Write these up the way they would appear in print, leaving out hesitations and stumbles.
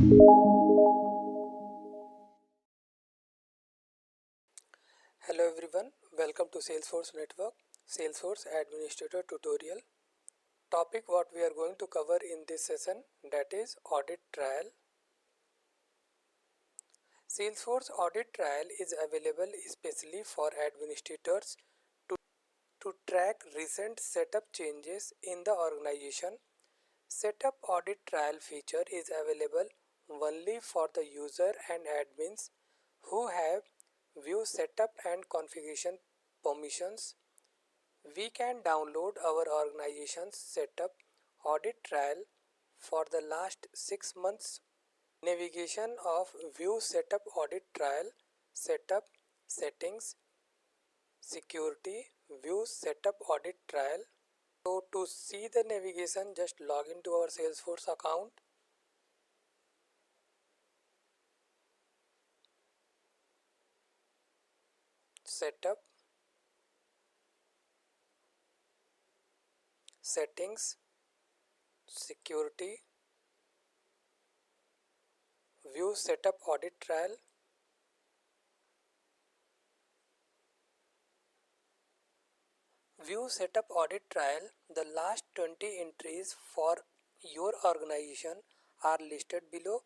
Hello everyone, welcome to Salesforce Network, Salesforce Administrator tutorial. Topic what we are going to cover in this session, that is Audit Trail. Salesforce Audit Trail is available especially for administrators to track recent setup changes in the organization. Setup Audit Trail feature is available only for the user and admins who have view setup and configuration permissions. We can download our organization's setup audit trail for the last 6 months. Navigation of View Setup Audit Trail, Setup, Settings, Security, View Setup Audit Trail. So to see the navigation, just log into our Salesforce account. Setup, Settings, Security, View Setup Audit Trail. View Setup Audit Trail. The last 20 entries for your organization are listed below.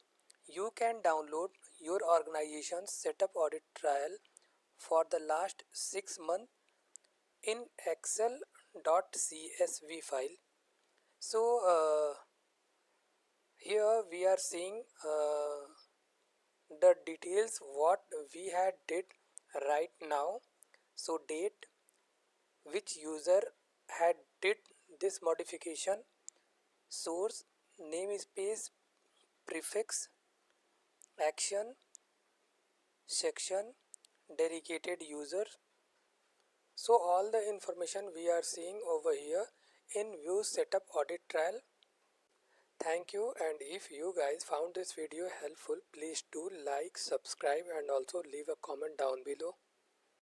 You can download your organization's setup audit trail for the last 6 months in excel.csv file. So here we are seeing the details what we had did right now. So date, which user had did this modification, source, namespace, prefix, action, section, dedicated user. So all the information we are seeing over here in View Setup Audit Trail. Thank you, and if you guys found this video helpful, please do like, subscribe and also leave a comment down below.